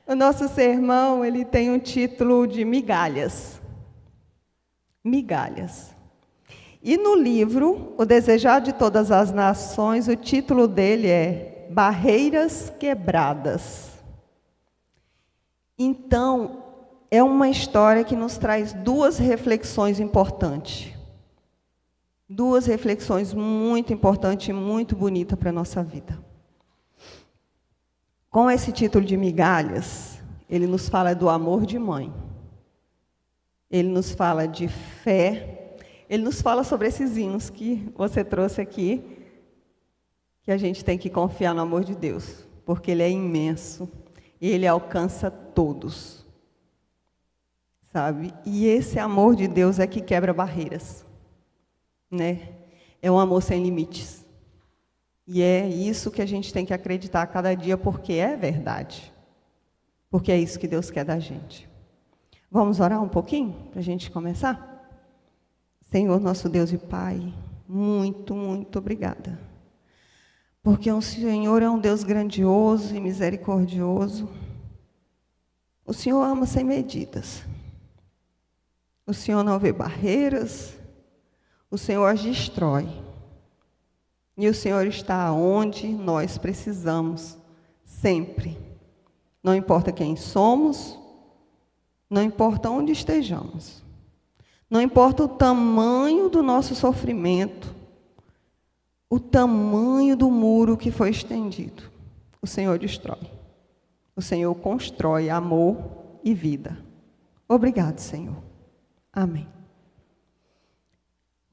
O nosso sermão, ele tem um título de migalhas. Migalhas. E no livro, O Desejar de Todas as Nações, o título dele é Barreiras Quebradas. Então, é uma história que nos traz duas reflexões importantes. Duas reflexões muito importantes e muito bonitas para a nossa vida. Com esse título de migalhas, ele nos fala do amor de mãe. Ele nos fala de fé. Ele nos fala sobre esses hinos que você trouxe aqui, que a gente tem que confiar no amor de Deus, porque Ele é imenso e Ele alcança todos, sabe? E esse amor de Deus é que quebra barreiras, né? É um amor sem limites. E é isso que a gente tem que acreditar a cada dia, porque é verdade. Porque é isso que Deus quer da gente. Vamos orar um pouquinho para a gente começar? Senhor, nosso Deus e Pai, muito, muito obrigada. Porque o Senhor é um Deus grandioso e misericordioso. O Senhor ama sem medidas. O Senhor não vê barreiras. O Senhor as destrói. E o Senhor está onde nós precisamos, sempre. Não importa quem somos, não importa onde estejamos. Não importa o tamanho do nosso sofrimento, o tamanho do muro que foi estendido. O Senhor destrói. O Senhor constrói amor e vida. Obrigado, Senhor. Amém.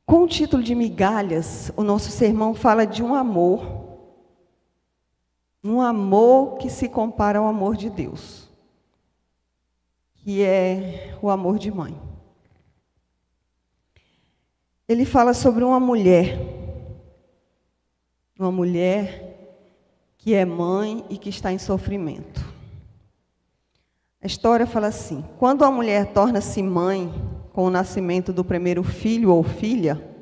Com o título de migalhas, o nosso sermão fala de um amor que se compara ao amor de Deus, que é o amor de mãe. Ele fala sobre uma mulher que é mãe e que está em sofrimento. A história fala assim: quando a mulher torna-se mãe, com o nascimento do primeiro filho ou filha,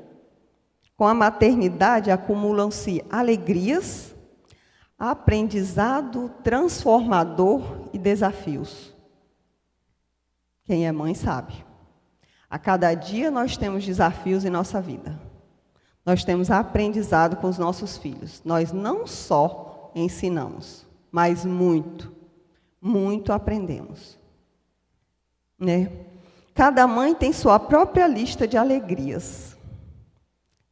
com a maternidade acumulam-se alegrias, aprendizado transformador e desafios. Quem é mãe sabe. A cada dia nós temos desafios em nossa vida. Nós temos aprendizado com os nossos filhos. Nós não só ensinamos, mas muito, muito aprendemos. Né? Cada mãe tem sua própria lista de alegrias,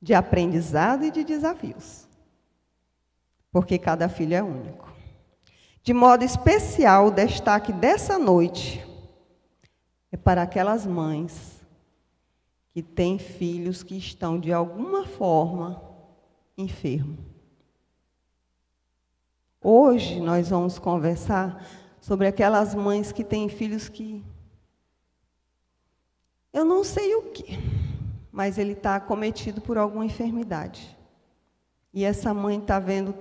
de aprendizado e de desafios, porque cada filho é único. De modo especial, o destaque dessa noite é para aquelas mães que têm filhos que estão, de alguma forma, enfermos. Hoje nós vamos conversar sobre aquelas mães que têm filhos que eu não sei o que, mas ele está acometido por alguma enfermidade. E essa mãe está vendo,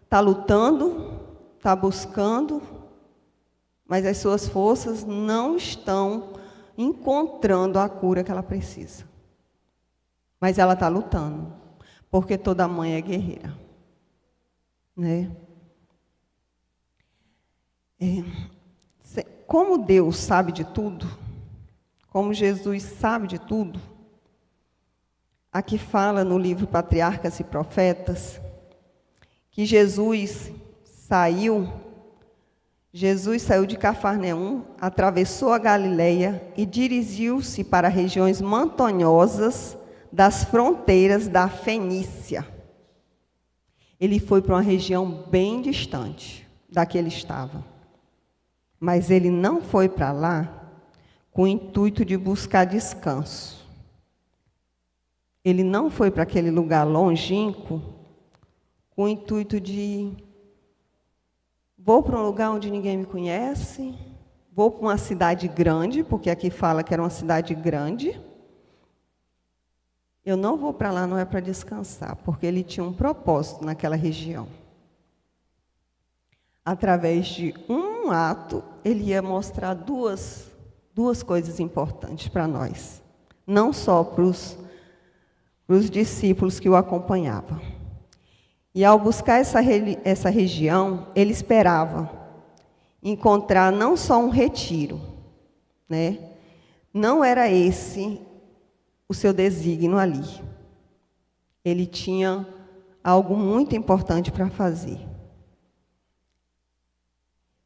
está lutando, está buscando, mas as suas forças não estão encontrando a cura que ela precisa. Mas ela está lutando, porque toda mãe é guerreira. Né? Como Deus sabe de tudo, como Jesus sabe de tudo, aqui fala no livro Patriarcas e Profetas, que Jesus saiu de Cafarnaum, atravessou a Galileia e dirigiu-se para regiões montanhosas das fronteiras da Fenícia. Ele foi para uma região bem distante da que ele estava. Mas ele não foi para lá com o intuito de buscar descanso. Ele não foi para aquele lugar longínquo com o intuito de vou para um lugar onde ninguém me conhece, vou para uma cidade grande, porque aqui fala que era uma cidade grande. Eu não vou para lá, não é para descansar, porque ele tinha um propósito naquela região. Através de um ato, ele ia mostrar duas coisas importantes para nós. Não só para os discípulos que o acompanhavam. E ao buscar essa região, ele esperava encontrar não só um retiro, né? Não era esse o seu desígnio ali. Ele tinha algo muito importante para fazer.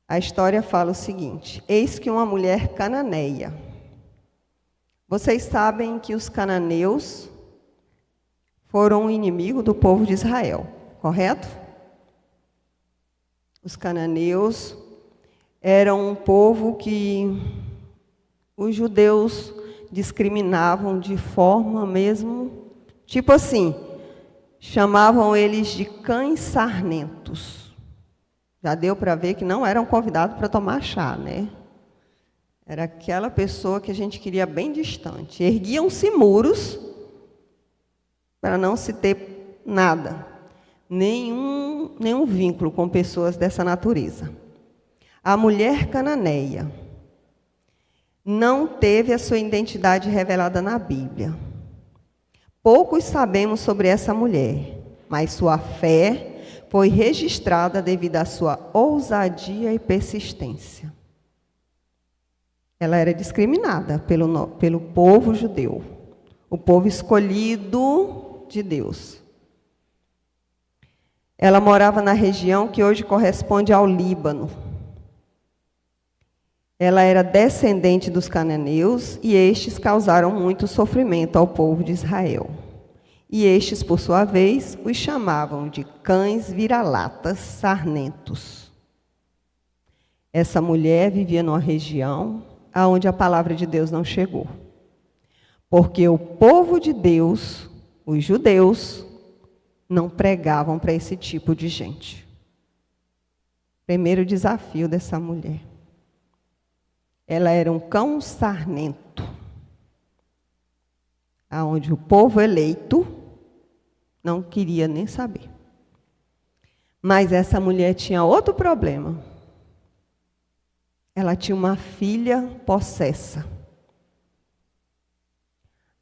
A história fala o seguinte: eis que uma mulher cananeia. Vocês sabem que os cananeus foram um inimigo do povo de Israel, correto? Os cananeus eram um povo que os judeus discriminavam de forma mesmo, tipo assim, chamavam eles de cães sarnentos. Já deu para ver que não eram convidados para tomar chá, né? Era aquela pessoa que a gente queria bem distante. Erguiam-se muros para não se ter nada, nenhum vínculo com pessoas dessa natureza. A mulher cananeia não teve a sua identidade revelada na Bíblia. Poucos sabemos sobre essa mulher, mas sua fé foi registrada devido à sua ousadia e persistência. Ela era discriminada pelo povo judeu, o povo escolhido de Deus. Ela morava na região que hoje corresponde ao Líbano. Ela era descendente dos cananeus e estes causaram muito sofrimento ao povo de Israel. E estes, por sua vez, os chamavam de cães vira-latas sarnentos. Essa mulher vivia numa região onde a palavra de Deus não chegou. Porque o povo de Deus, os judeus, não pregavam para esse tipo de gente. Primeiro desafio dessa mulher. Ela era um cão sarnento, aonde o povo eleito não queria nem saber. Mas essa mulher tinha outro problema. Ela tinha uma filha possessa.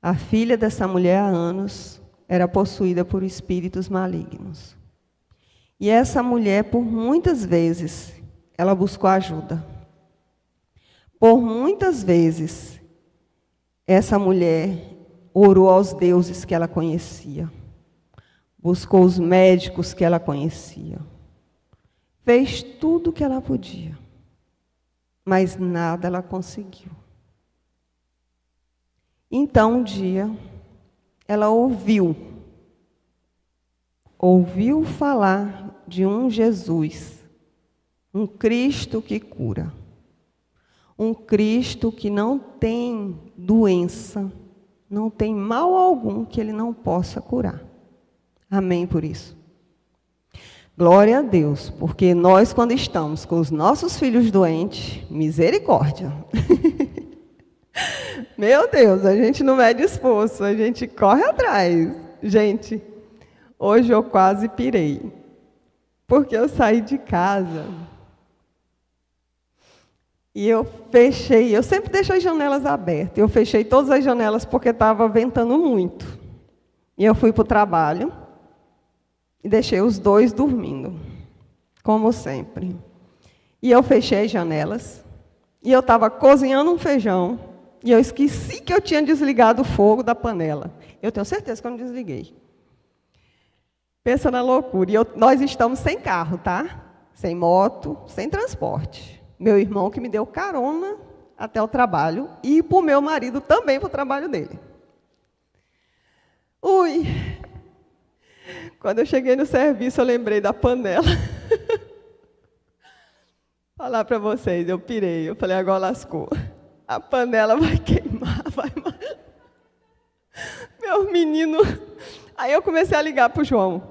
A filha dessa mulher há anos era possuída por espíritos malignos. E essa mulher, por muitas vezes, ela buscou ajuda. Por muitas vezes, essa mulher orou aos deuses que ela conhecia. Buscou os médicos que ela conhecia. Fez tudo o que ela podia. Mas nada ela conseguiu. Então, um dia, ela ouviu falar de um Jesus, um Cristo que cura. Um Cristo que não tem doença, não tem mal algum que Ele não possa curar. Amém por isso. Glória a Deus, porque nós, quando estamos com os nossos filhos doentes, misericórdia. Meu Deus, a gente não mede esforço, a gente corre atrás. Gente, hoje eu quase pirei, porque eu saí de casa e eu sempre deixo as janelas abertas. Eu fechei todas as janelas porque estava ventando muito. E eu fui para o trabalho e deixei os dois dormindo, como sempre. E eu fechei as janelas e eu estava cozinhando um feijão e eu esqueci que eu tinha desligado o fogo da panela. Eu tenho certeza que eu não desliguei. Pensa na loucura. E nós estamos sem carro, tá? Sem moto, sem transporte. Meu irmão que me deu carona até o trabalho e para o meu marido também para o trabalho dele. Ui! Quando eu cheguei no serviço, eu lembrei da panela. Falar para vocês, eu pirei. Eu falei, agora lascou. A panela vai queimar, vai... Meu menino... Aí eu comecei a ligar para o João.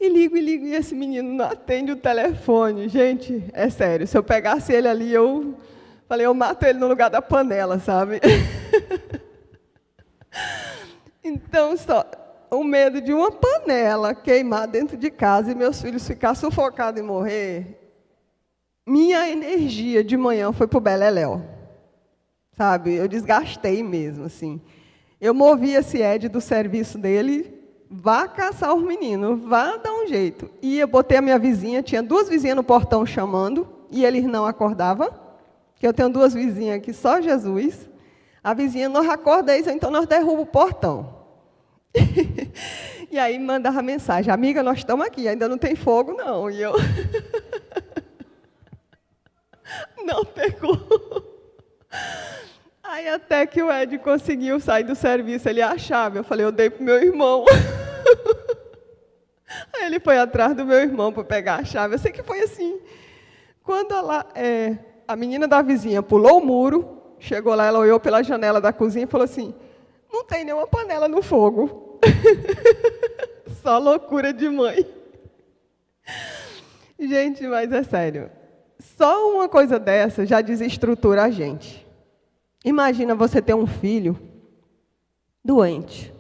E ligo, e esse menino não atende o telefone. Gente, é sério, se eu pegasse ele ali, eu mato ele no lugar da panela, sabe? Então, só o medo de uma panela queimar dentro de casa e meus filhos ficar sufocados e morrer, minha energia de manhã foi para o beleléu, sabe? Eu desgastei mesmo, assim. Eu movi esse Ed do serviço dele... Vá caçar os meninos, vá dar um jeito. E eu botei a minha vizinha, tinha 2 vizinhas no portão chamando, e eles não acordavam, que eu tenho 2 vizinhas aqui, só Jesus. A vizinha, nós acordamos, então nós derrubamos o portão. E aí mandava mensagem, amiga, nós estamos aqui, ainda não tem fogo, não. E eu... não pegou. Aí até que o Ed conseguiu sair do serviço, ele achava. Eu falei, eu dei para o meu irmão. Aí ele foi atrás do meu irmão para pegar a chave. Eu sei que foi assim. Quando a menina da vizinha pulou o muro, chegou lá, ela olhou pela janela da cozinha e falou assim, não tem nenhuma panela no fogo. Só loucura de mãe. Gente, mas é sério. Só uma coisa dessa já desestrutura a gente. Imagina você ter um filho doente,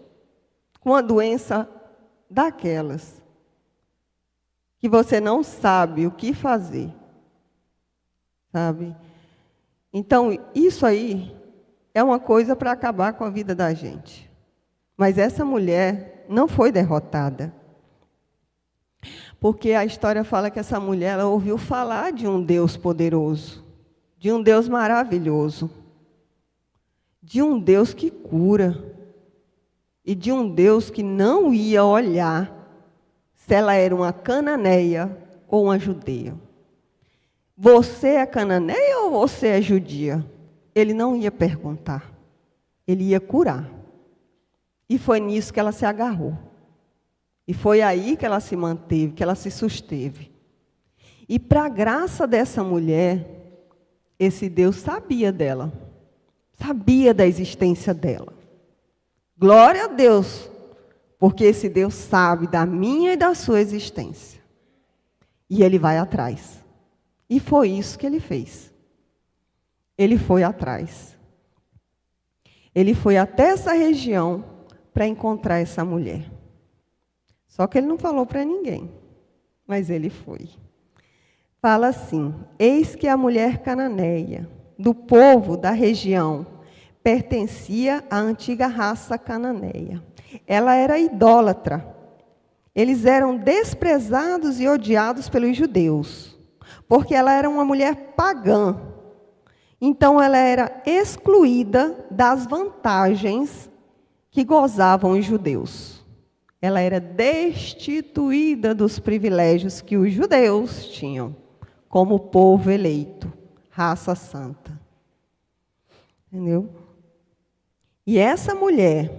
com uma doença daquelas, que você não sabe o que fazer, sabe? Então, isso aí é uma coisa para acabar com a vida da gente. Mas essa mulher não foi derrotada. Porque a história fala que essa mulher ela ouviu falar de um Deus poderoso, de um Deus maravilhoso, de um Deus que cura, e de um Deus que não ia olhar se ela era uma cananeia ou uma judeia. Você é cananeia ou você é judia? Ele não ia perguntar, ele ia curar. E foi nisso que ela se agarrou. E foi aí que ela se manteve, que ela se susteve. E para a graça dessa mulher, esse Deus sabia dela. Sabia da existência dela. Glória a Deus, porque esse Deus sabe da minha e da sua existência. E Ele vai atrás. E foi isso que Ele fez. Ele foi atrás. Ele foi até essa região para encontrar essa mulher. Só que Ele não falou para ninguém, mas Ele foi. Fala assim, eis que a mulher cananeia, do povo da região, pertencia à antiga raça cananeia. Ela era idólatra. Eles eram desprezados e odiados pelos judeus, porque ela era uma mulher pagã. Então ela era excluída das vantagens que gozavam os judeus. Ela era destituída dos privilégios que os judeus tinham, como povo eleito, raça santa. Entendeu? E essa mulher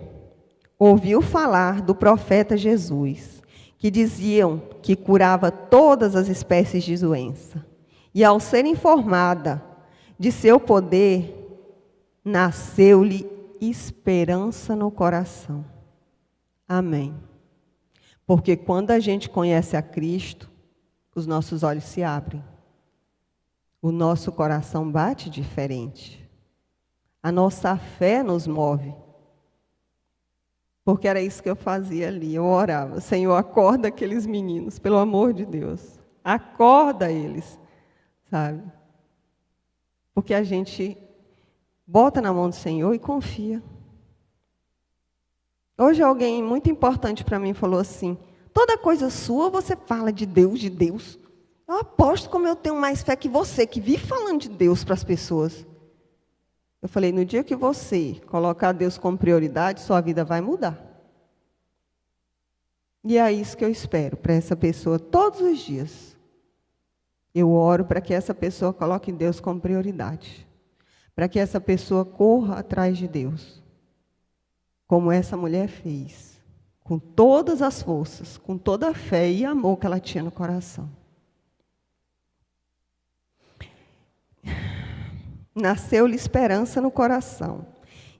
ouviu falar do profeta Jesus, que diziam que curava todas as espécies de doença. E ao ser informada de seu poder, nasceu-lhe esperança no coração. Amém. Porque quando a gente conhece a Cristo, os nossos olhos se abrem. O nosso coração bate diferente. A nossa fé nos move. Porque era isso que eu fazia ali. Eu orava, Senhor, acorda aqueles meninos, pelo amor de Deus. Acorda eles, sabe? Porque a gente bota na mão do Senhor e confia. Hoje alguém muito importante para mim falou assim, toda coisa sua você fala de Deus, de Deus. Eu aposto como eu tenho mais fé que você, que vive falando de Deus para as pessoas. Eu falei, no dia que você colocar Deus como prioridade, sua vida vai mudar. E é isso que eu espero para essa pessoa todos os dias. Eu oro para que essa pessoa coloque Deus como prioridade. Para que essa pessoa corra atrás de Deus. Como essa mulher fez. Com todas as forças, com toda a fé e amor que ela tinha no coração. Nasceu-lhe esperança no coração.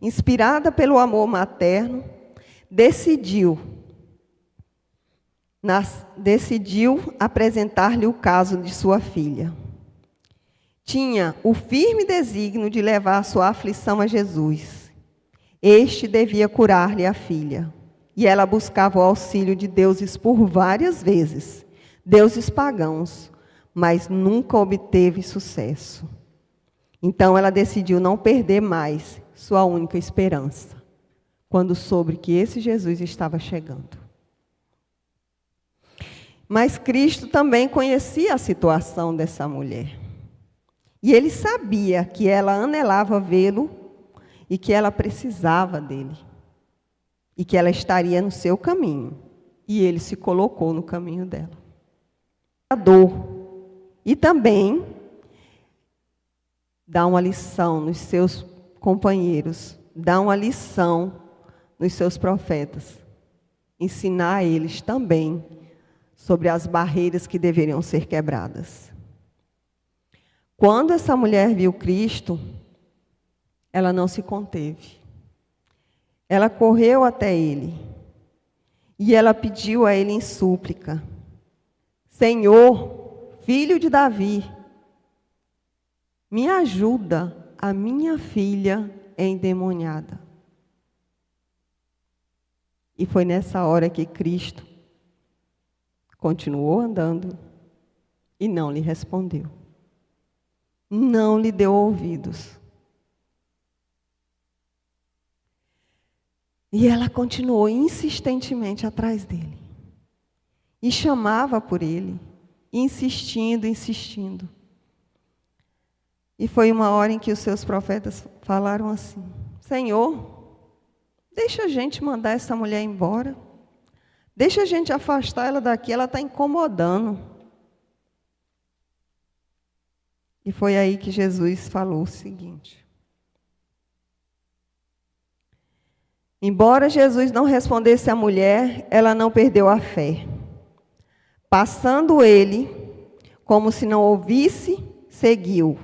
Inspirada pelo amor materno, decidiu apresentar-lhe o caso de sua filha. Tinha o firme desígnio de levar sua aflição a Jesus. Este devia curar-lhe a filha. E ela buscava o auxílio de deuses por várias vezes, deuses pagãos, mas nunca obteve sucesso. Então ela decidiu não perder mais sua única esperança, quando soube que esse Jesus estava chegando. Mas Cristo também conhecia a situação dessa mulher. E ele sabia que ela anelava vê-lo e que ela precisava dele. E que ela estaria no seu caminho. E ele se colocou no caminho dela. A dor. E também dá uma lição nos seus companheiros. Dá uma lição nos seus profetas. Ensinar a eles também sobre as barreiras que deveriam ser quebradas. Quando essa mulher viu Cristo, ela não se conteve. Ela correu até ele e ela pediu a ele em súplica: Senhor, filho de Davi, me ajuda, a minha filha é endemoniada. E foi nessa hora que Cristo continuou andando e não lhe respondeu. Não lhe deu ouvidos. E ela continuou insistentemente atrás dele. E chamava por ele, insistindo, insistindo. E foi uma hora em que os seus profetas falaram assim: Senhor, deixa a gente mandar essa mulher embora. Deixa a gente afastar ela daqui, ela está incomodando. E foi aí que Jesus falou o seguinte: embora Jesus não respondesse à mulher, ela não perdeu a fé. Passando ele, como se não ouvisse, seguiu.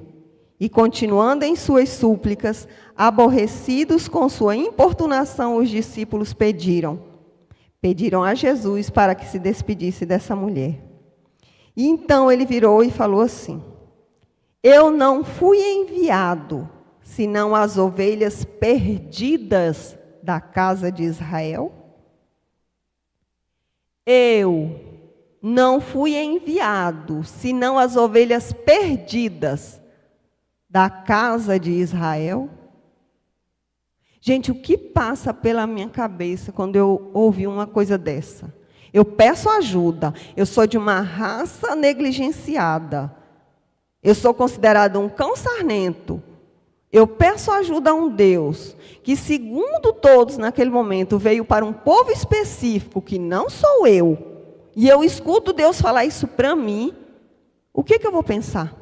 E continuando em suas súplicas, aborrecidos com sua importunação, os discípulos pediram a Jesus para que se despedisse dessa mulher. E então ele virou e falou assim: eu não fui enviado, senão as ovelhas perdidas da casa de Israel? Eu não fui enviado, senão as ovelhas perdidas da casa de Israel? Gente, o que passa pela minha cabeça quando eu ouvi uma coisa dessa? Eu peço ajuda, eu sou de uma raça negligenciada, eu sou considerado um cão sarnento. Eu peço ajuda a um Deus que, segundo todos naquele momento, veio para um povo específico, que não sou eu, e eu escuto Deus falar isso para mim, o que eu vou pensar?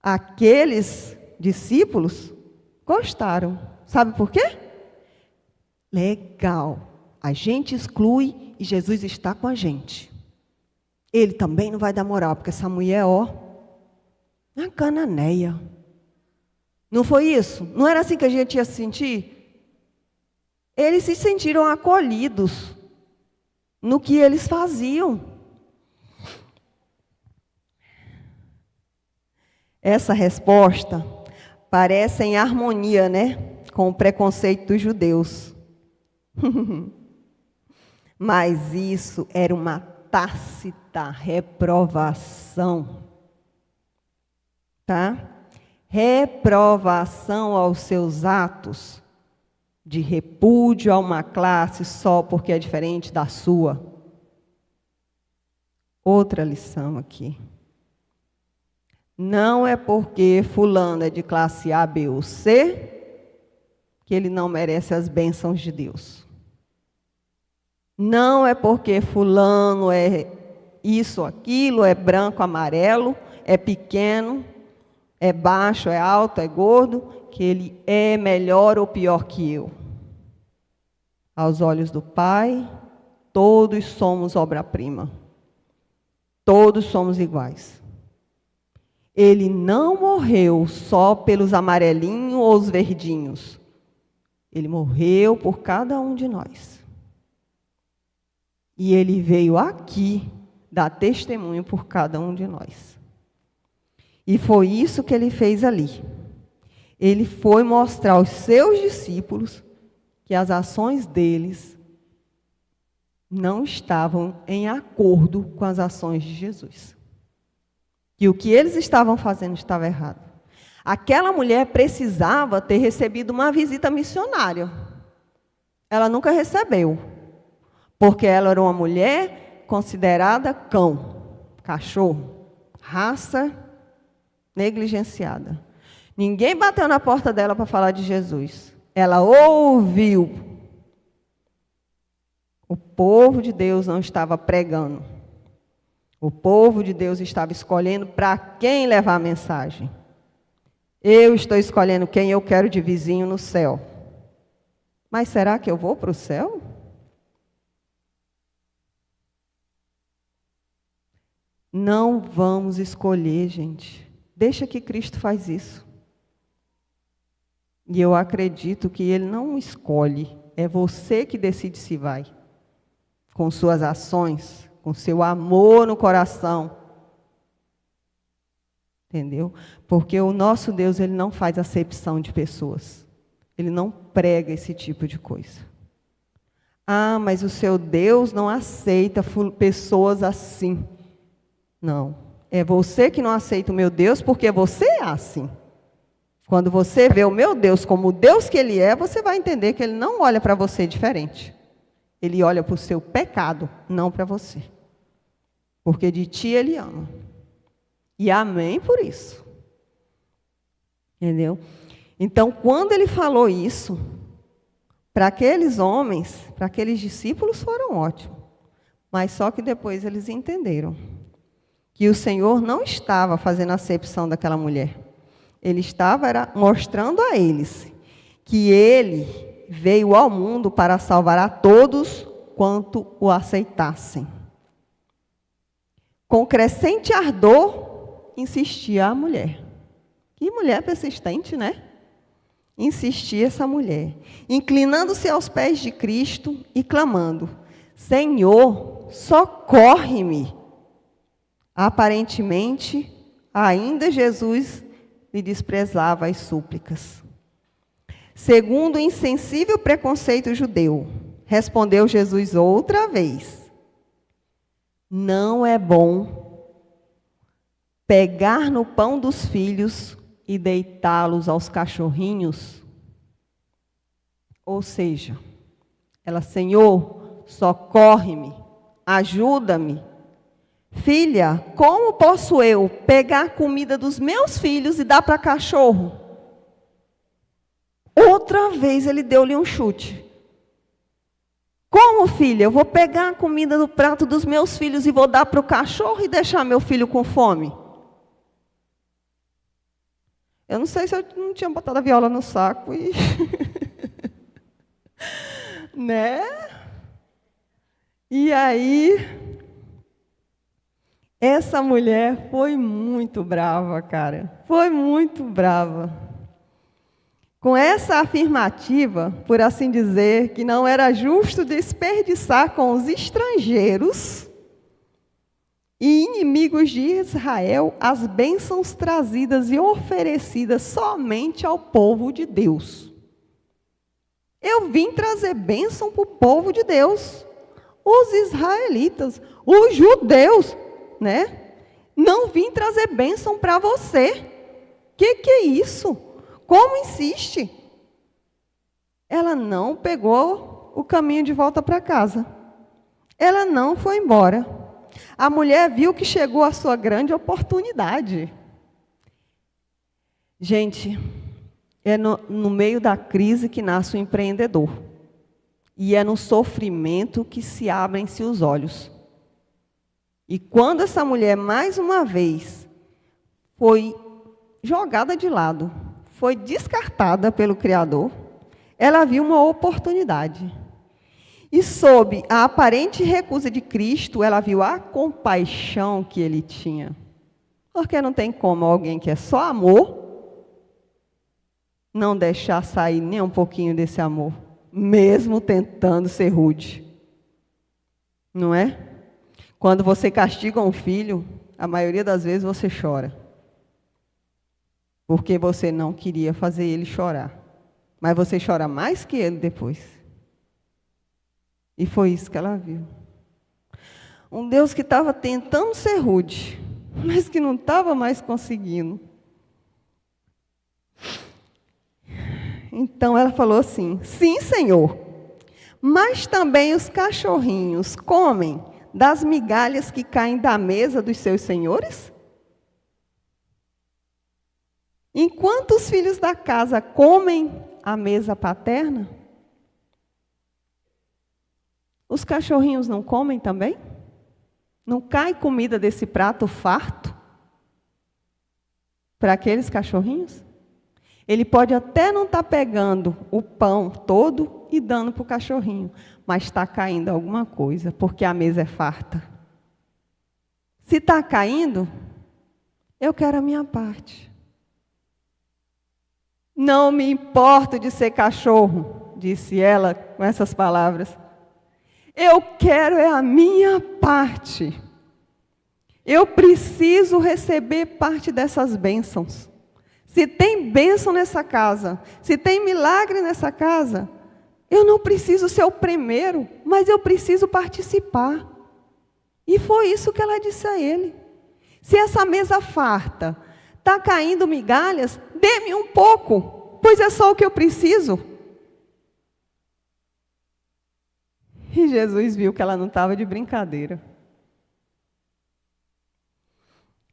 Aqueles discípulos gostaram. Sabe por quê? Legal. A gente exclui e Jesus está com a gente. Ele também não vai dar moral, porque essa mulher, uma cananeia. Não foi isso? Não era assim que a gente ia se sentir? Eles se sentiram acolhidos no que eles faziam. Essa resposta parece em harmonia, com o preconceito dos judeus. Mas isso era uma tácita reprovação. Tá? Reprovação aos seus atos de repúdio a uma classe só porque é diferente da sua. Outra lição aqui. Não é porque fulano é de classe A, B ou C que ele não merece as bênçãos de Deus. Não é porque fulano é isso, aquilo, é branco, amarelo, é pequeno, é baixo, é alto, é gordo, que ele é melhor ou pior que eu. Aos olhos do Pai, todos somos obra-prima. Todos somos iguais. Ele não morreu só pelos amarelinhos ou os verdinhos. Ele morreu por cada um de nós. E ele veio aqui dar testemunho por cada um de nós. E foi isso que ele fez ali. Ele foi mostrar aos seus discípulos que as ações deles não estavam em acordo com as ações de Jesus. Que o que eles estavam fazendo estava errado. Aquela mulher precisava ter recebido uma visita missionária. Ela nunca recebeu, porque ela era uma mulher considerada cão, cachorro. raça negligenciada. Ninguém bateu na porta dela para falar de Jesus. Ela ouviu. O povo de Deus não estava pregando. O povo de Deus estava escolhendo para quem levar a mensagem. Eu estou escolhendo quem eu quero de vizinho no céu. Mas será que eu vou para o céu? Não vamos escolher, gente. Deixa que Cristo faz isso. E eu acredito que Ele não escolhe. É você que decide se vai. Com suas ações, com seu amor no coração. Entendeu? Porque o nosso Deus, Ele não faz acepção de pessoas. Ele não prega esse tipo de coisa. Ah, mas o seu Deus não aceita pessoas assim. Não. É você que não aceita o meu Deus, porque você é assim. Quando você vê o meu Deus como o Deus que Ele é, você vai entender que Ele não olha para você diferente. Ele olha para o seu pecado, não para você. Porque de ti Ele ama. E amém por isso. Entendeu? Então, quando Ele falou isso, para aqueles homens, para aqueles discípulos foram ótimos. Mas só que depois eles entenderam que o Senhor não estava fazendo acepção daquela mulher. Ele estava mostrando a eles que Ele veio ao mundo para salvar a todos quanto o aceitassem. Com crescente ardor, insistia a mulher. Que mulher persistente, né? Insistia essa mulher, inclinando-se aos pés de Cristo e clamando: Senhor, socorre-me. Aparentemente, ainda Jesus lhe desprezava as súplicas. Segundo o insensível preconceito judeu, respondeu Jesus outra vez: não é bom pegar no pão dos filhos e deitá-los aos cachorrinhos. Ou seja, ela: Senhor, socorre-me, ajuda-me. Filha, como posso eu pegar a comida dos meus filhos e dar para cachorro? Outra vez ele deu-lhe um chute. Como, filha, eu vou pegar a comida do prato dos meus filhos e vou dar para o cachorro e deixar meu filho com fome? Eu não sei se eu não tinha botado a viola no saco e... né? E aí... essa mulher foi muito brava, cara. Foi muito brava. Com essa afirmativa, por assim dizer, que não era justo desperdiçar com os estrangeiros e inimigos de Israel as bênçãos trazidas e oferecidas somente ao povo de Deus. Eu vim trazer bênção para o povo de Deus, os israelitas, os judeus, né? Não vim trazer bênção para você. Que é isso? Como insiste? Ela não pegou o caminho de volta para casa. Ela não foi embora. A mulher viu que chegou a sua grande oportunidade. Gente, é no meio da crise que nasce o empreendedor. E é no sofrimento que se abrem-se os olhos. E quando essa mulher, mais uma vez, foi jogada de lado, foi descartada pelo Criador, ela viu uma oportunidade. E sob a aparente recusa de Cristo, ela viu a compaixão que Ele tinha. Porque não tem como alguém que é só amor, não deixar sair nem um pouquinho desse amor, mesmo tentando ser rude. Não é? Quando você castiga um filho, a maioria das vezes você chora. Porque você não queria fazer ele chorar. Mas você chora mais que ele depois. E foi isso que ela viu. Um Deus que estava tentando ser rude, mas que não estava mais conseguindo. Então ela falou assim: sim, Senhor, mas também os cachorrinhos comem das migalhas que caem da mesa dos seus senhores? Enquanto os filhos da casa comem à mesa paterna, os cachorrinhos não comem também? Não cai comida desse prato farto para aqueles cachorrinhos? Ele pode até não estar pegando o pão todo e dando para o cachorrinho, mas está caindo alguma coisa, porque a mesa é farta. Se está caindo, eu quero a minha parte. Não me importo de ser cachorro, disse ela com essas palavras. Eu quero é a minha parte. Eu preciso receber parte dessas bênçãos. Se tem bênção nessa casa, se tem milagre nessa casa, eu não preciso ser o primeiro, mas eu preciso participar. E foi isso que ela disse a ele. Se essa mesa farta está caindo migalhas, dê-me um pouco, pois é só o que eu preciso. E Jesus viu que ela não estava de brincadeira.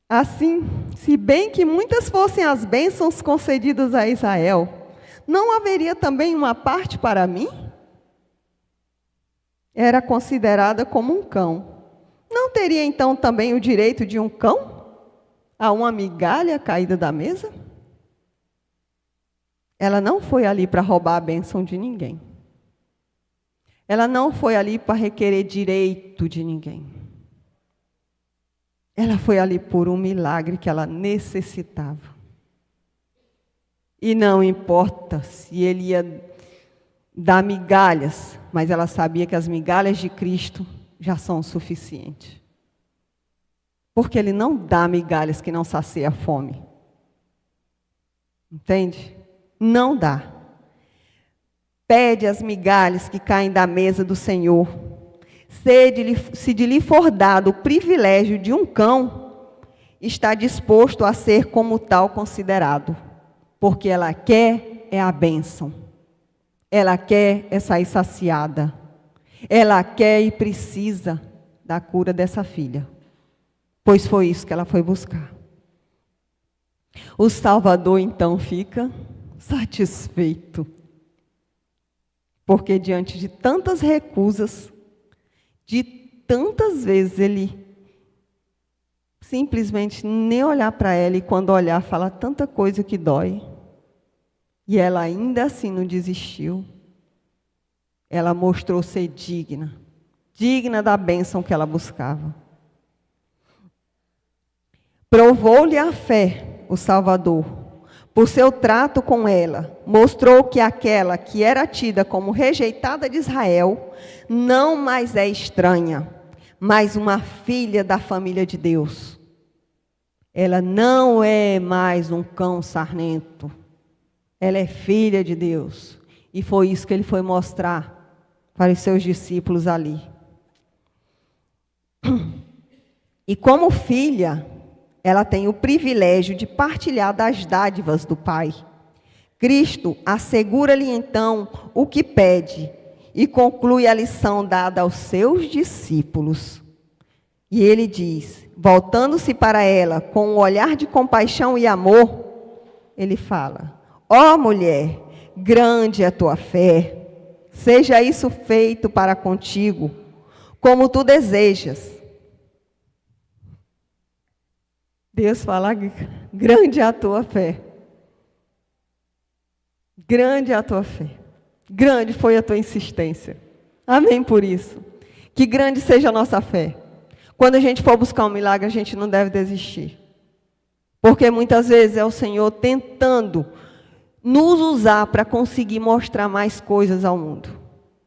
Assim, se bem que muitas fossem as bênçãos concedidas a Israel, não haveria também uma parte para mim? Era considerada como um cão. Não teria então também o direito de um cão a uma migalha caída da mesa? Ela não foi ali para roubar a bênção de ninguém. Ela não foi ali para requerer direito de ninguém. Ela foi ali por um milagre que ela necessitava. E não importa se ele ia dar migalhas, mas ela sabia que as migalhas de Cristo já são o suficiente. Porque ele não dá migalhas que não sacia a fome. Entende? Não dá. Pede as migalhas que caem da mesa do Senhor. Se de lhe for dado o privilégio de um cão, está disposto a ser como tal considerado. Porque ela quer é a bênção. Ela quer é sair saciada. Ela quer e precisa da cura dessa filha. Pois foi isso que ela foi buscar. O Salvador, então, fica satisfeito. Porque diante de tantas recusas, de tantas vezes ele simplesmente nem olhar para ela, e quando olhar, fala tanta coisa que dói. E ela ainda assim não desistiu. Ela mostrou ser digna, digna da bênção que ela buscava. Provou-lhe a fé, o Salvador, por seu trato com ela, mostrou que aquela que era tida como rejeitada de Israel, não mais é estranha, mas uma filha da família de Deus. Ela não é mais um cão sarnento, ela é filha de Deus. E foi isso que ele foi mostrar para os seus discípulos ali. E como filha, ela tem o privilégio de partilhar das dádivas do Pai. Cristo assegura-lhe então o que pede e conclui a lição dada aos seus discípulos. E ele diz, voltando-se para ela com um olhar de compaixão e amor, ele fala: ó mulher, grande é a tua fé, seja isso feito para contigo, como tu desejas. Deus fala, grande é a tua fé. Grande é a tua fé. Grande foi a tua insistência. Amém por isso. Que grande seja a nossa fé. Quando a gente for buscar um milagre, a gente não deve desistir. Porque muitas vezes é o Senhor tentando nos usar para conseguir mostrar mais coisas ao mundo.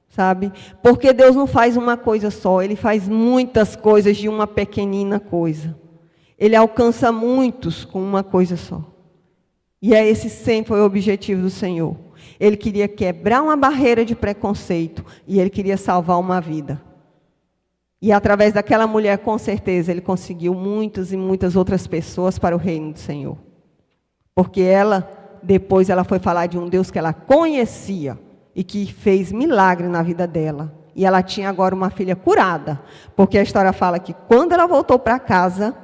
Sabe? Porque Deus não faz uma coisa só, Ele faz muitas coisas de uma pequenina coisa. Ele alcança muitos com uma coisa só. E esse sempre foi o objetivo do Senhor. Ele queria quebrar uma barreira de preconceito e Ele queria salvar uma vida. E através daquela mulher, com certeza, Ele conseguiu muitas e muitas outras pessoas para o reino do Senhor. Porque depois ela foi falar de um Deus que ela conhecia e que fez milagre na vida dela. E ela tinha agora uma filha curada. Porque a história fala que quando ela voltou para casa,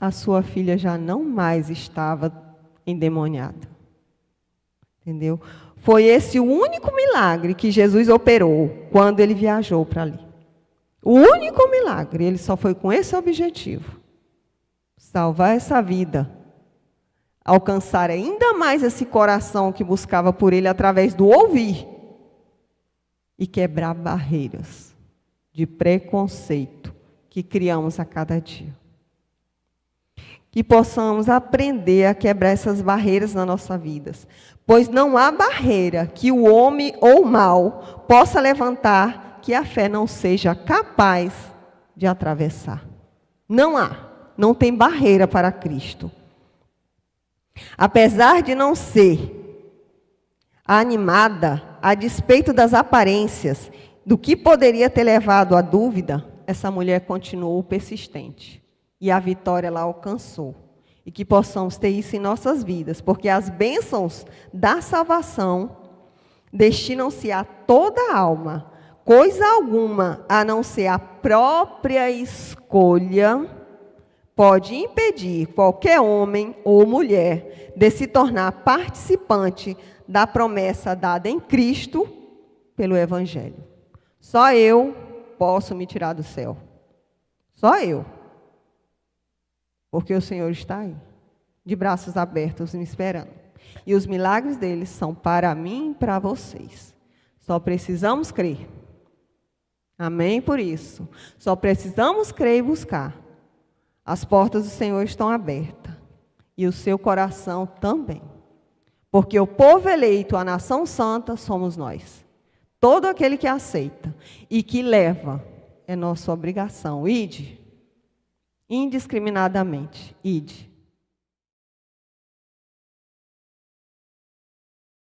a sua filha já não mais estava endemoniada. Entendeu? Foi esse o único milagre que Jesus operou quando ele viajou para ali. O único milagre, ele só foi com esse objetivo. Salvar essa vida. Alcançar ainda mais esse coração que buscava por ele através do ouvir. E quebrar barreiras de preconceito que criamos a cada dia. Que possamos aprender a quebrar essas barreiras na nossa vida. Pois não há barreira que o homem ou o mal possa levantar que a fé não seja capaz de atravessar. Não há. Não tem barreira para Cristo. Apesar de não ser animada, a despeito das aparências, do que poderia ter levado à dúvida, essa mulher continuou persistente. E a vitória ela alcançou. E que possamos ter isso em nossas vidas, porque as bênçãos da salvação destinam-se a toda a alma, coisa alguma, a não ser a própria escolha, pode impedir qualquer homem ou mulher de se tornar participante da promessa dada em Cristo pelo Evangelho. Só eu posso me tirar do céu. Só eu. Porque o Senhor está aí, de braços abertos, me esperando. E os milagres dele são para mim e para vocês. Só precisamos crer. Amém por isso. Só precisamos crer e buscar. As portas do Senhor estão abertas. E o seu coração também. Porque o povo eleito, a nação santa, somos nós. Todo aquele que aceita e que leva, é nossa obrigação. Ide. Indiscriminadamente, ide.